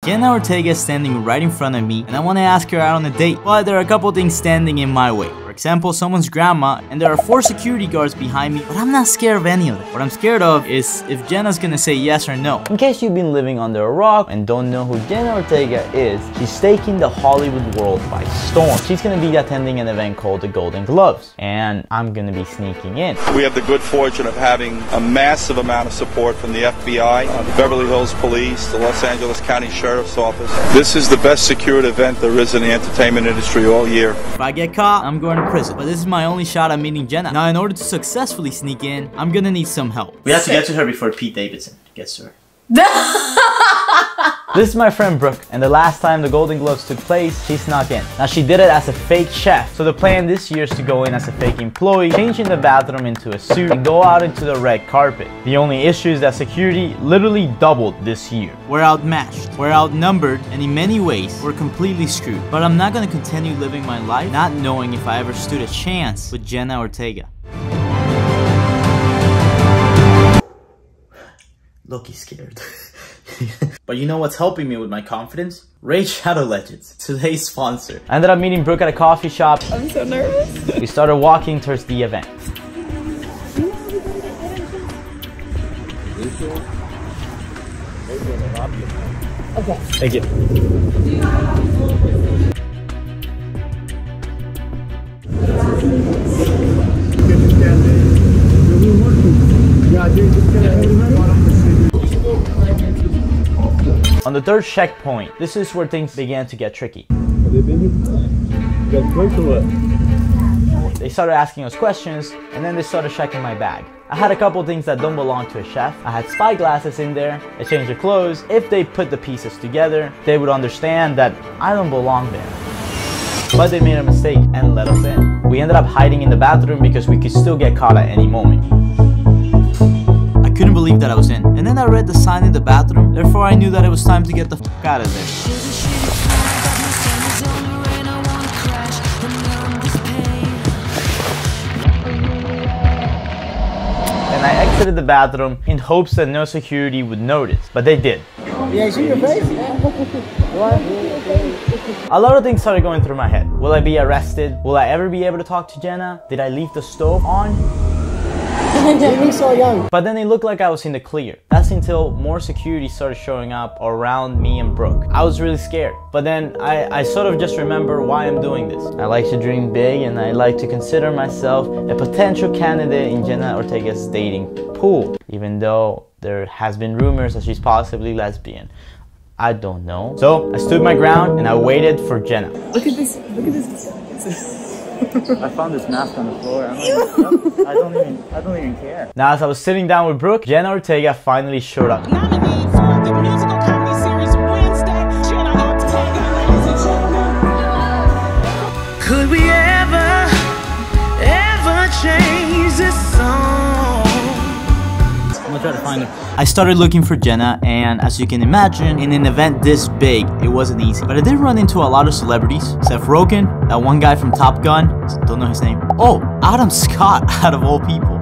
Jenna Ortega is standing right in front of me, and I want to ask her out on a date, but there are a couple things standing in my way. For example, someone's grandma, and there are 4 security guards behind me, but I'm not scared of any of them. What I'm scared of is if Jenna's gonna say yes or no. In case you've been living under a rock and don't know who Jenna Ortega is, she's taking the Hollywood world by storm. She's gonna be attending an event called the Golden Gloves, and I'm gonna be sneaking in. We have the good fortune of having a massive amount of support from the FBI, the Beverly Hills Police, the Los Angeles County Sheriff's Office. This is the best secured event there is in the entertainment industry all year. If I get caught, I'm going to prison. But this is my only shot at meeting Jenna. Now, in order to successfully sneak in, I'm gonna need some help. We have to get to her before Pete Davidson gets to her. This is my friend Brooke, and the last time the Golden Gloves took place, she snuck in. Now she did it as a fake chef, so the plan this year is to go in as a fake employee, change in the bathroom into a suit, and go out into the red carpet. The only issue is that security literally doubled this year. We're outmatched, we're outnumbered, and in many ways, we're completely screwed. But I'm not gonna continue living my life not knowing if I ever stood a chance with Jenna Ortega. Loki scared. But you know what's helping me with my confidence? Raid Shadow Legends, today's sponsor. I ended up meeting Brooke at a coffee shop. I'm so nervous. We started walking towards the event. Okay. Thank you. On the 3rd checkpoint, this is where things began to get tricky. They started asking us questions, and then they started checking my bag. I had a couple things that don't belong to a chef. I had spy glasses in there. I changed the clothes. If they put the pieces together, they would understand that I don't belong there. But they made a mistake and let us in. We ended up hiding in the bathroom because we could still get caught at any moment. I couldn't believe that I was in. And then I read the sign in the bathroom, therefore I knew that it was time to get the f*** out of there. And I exited the bathroom in hopes that no security would notice, but they did. Yeah, see your face? What? A lot of things started going through my head. Will I be arrested? Will I ever be able to talk to Jenna? Did I leave the stove on? You're so young. But then it looked like I was in the clear. That's until more security started showing up around me and Brooke. I was really scared. But then I sort of just remember why I'm doing this. I like to dream big, and I like to consider myself a potential candidate in Jenna Ortega's dating pool. Even though there has been rumors that she's possibly lesbian. I don't know. So I stood my ground and I waited for Jenna. Look at this. Look at this. I found this mask on the floor. I don't even care. Now, as I was sitting down with Brooke, Jenna Ortega finally showed up. Nominated for the musical comedy series Wednesday, Jenna Ortega, ladies and gentlemen. Could we ever change this song? I'm gonna try to find her. I started looking for Jenna, and as you can imagine, in an event this big, it wasn't easy. But I did run into a lot of celebrities. Seth Rogen, that one guy from Top Gun, don't know his name. Oh, Adam Scott, out of all people.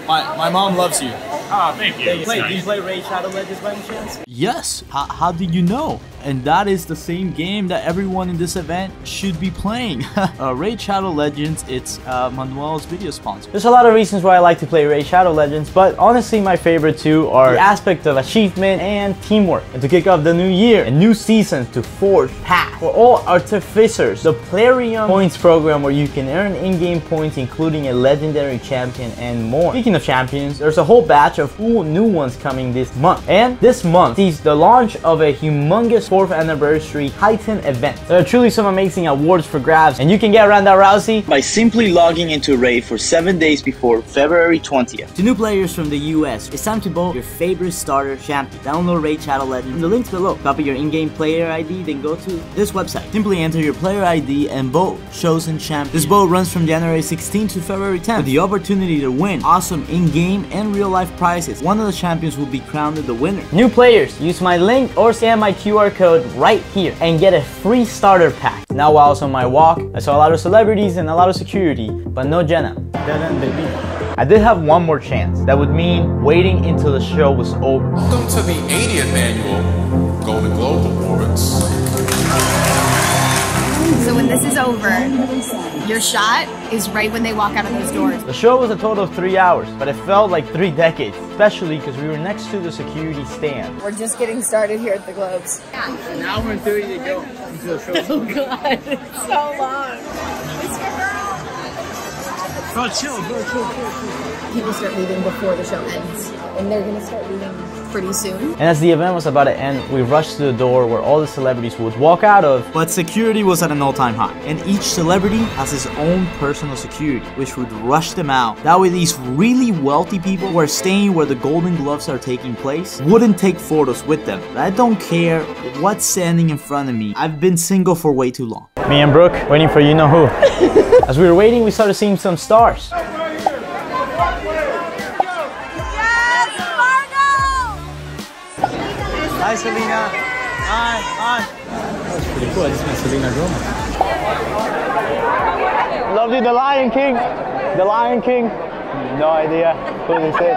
My mom loves you. Oh, thank you. Do you play Raid Shadow Legends by any chance? Yes. How did you know? And that is the same game that everyone in this event should be playing. Raid Shadow Legends, it's Manuel's video sponsor. There's a lot of reasons why I like to play Raid Shadow Legends, but honestly my favorite two are the aspect of achievement and teamwork. And to kick off the new year and new season to forge paths for all artificers, the Plarium Points program where you can earn in-game points including a legendary champion and more. Speaking of champions, there's a whole batch of cool new ones coming this month. And this month sees the launch of a humongous 4th anniversary Titan event. There are truly some amazing awards for grabs, and you can get Ronda Rousey by simply logging into Raid for 7 days before February 20th. To new players from the US, it's time to vote your favorite starter champion. Download Raid Shadow Legends. The link's below. Copy your in-game player ID, then go to this website. Simply enter your player ID and vote chosen champion. This vote runs from January 16th to February 10th with the opportunity to win awesome in-game and real-life prizes. One of the champions will be crowned the winner. New players, use my link or scan my QR code right here and get a free starter pack. Now while I was on my walk, I saw a lot of celebrities and a lot of security, but no Jenna. I did have one more chance. That would mean waiting until the show was over. Welcome to the 80th annual Golden Globe Awards. So when this is over, your shot is right when they walk out of those doors. The show was a total of 3 hours, but it felt like 3 decades, especially because we were next to the security stand. We're just getting started here at the Globes. An hour and 30 to go until the show. Oh God, it's so long. Bro, chill. People start leaving before the show ends, and they're gonna start leaving pretty soon. And as the event was about to end, we rushed to the door where all the celebrities would walk out of. But security was at an all-time high, and each celebrity has his own personal security, which would rush them out. That way these really wealthy people who are staying where the Golden Gloves are taking place wouldn't take photos with them. I don't care what's standing in front of me. I've been single for way too long. Me and Brooke waiting for you know who. As we were waiting, we started seeing some stars. Hi, Selena. Hi. That's pretty cool. I just met Selena Gomez. Lovely, the Lion King. The Lion King. No idea who this is.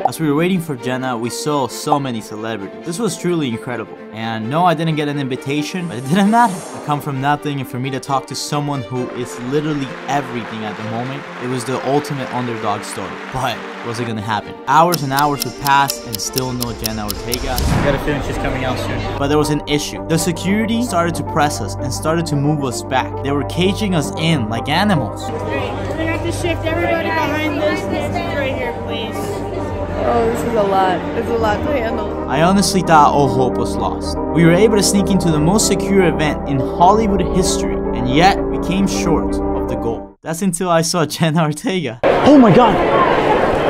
As we were waiting for Jenna, we saw so many celebrities. This was truly incredible. And no, I didn't get an invitation, but it didn't matter. I come from nothing, and for me to talk to someone who is literally everything at the moment, it was the ultimate underdog story. But was it gonna happen? Hours and hours would pass, and still no Jenna Ortega. I got a feeling she's coming out soon. But there was an issue. The security started to press us and started to move us back. They were caging us in like animals. We're gonna have to shift everybody behind this right here, please. Oh, this is a lot. It's a lot to handle. I honestly thought all hope was lost. We were able to sneak into the most secure event in Hollywood history, and yet we came short of the goal. That's until I saw Jenna Ortega. Oh my God!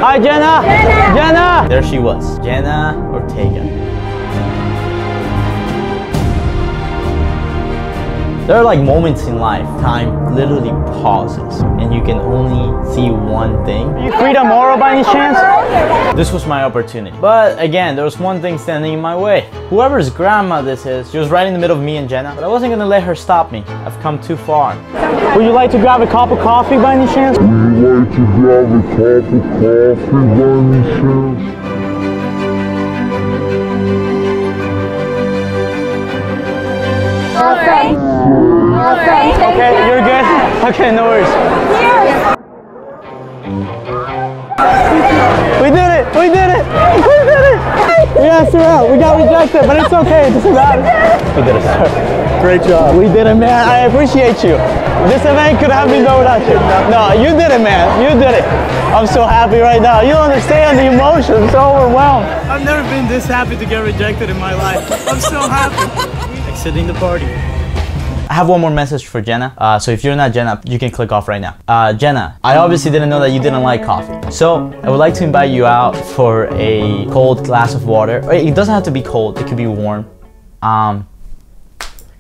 Hi, Jenna! Jenna! There she was, Jenna Ortega. There are like moments in life, time literally pauses, and you can only see one thing. Are you Frida Moro by any chance? This was my opportunity. But again, there was one thing standing in my way. Whoever's grandma this is, she was right in the middle of me and Jenna, but I wasn't gonna let her stop me. I've come too far. Would you like to grab a cup of coffee by any chance? Would you like to grab a cup of coffee by any chance? Okay, you're good? Okay, no worries. We did it! We did it! We did it! We asked her out. We got rejected, but it's okay. It doesn't matter. We did it, sir. Great job. We did it, man. I appreciate you. This event could have been done without you. No, you did it, man. You did it. I'm so happy right now. You don't understand the emotion. I'm so overwhelmed. I've never been this happy to get rejected in my life. I'm so happy. Exiting the party. I have one more message for Jenna. So if you're not Jenna, you can click off right now. Jenna, I obviously didn't know that you didn't like coffee. So I would like to invite you out for a cold glass of water. It doesn't have to be cold, it could be warm.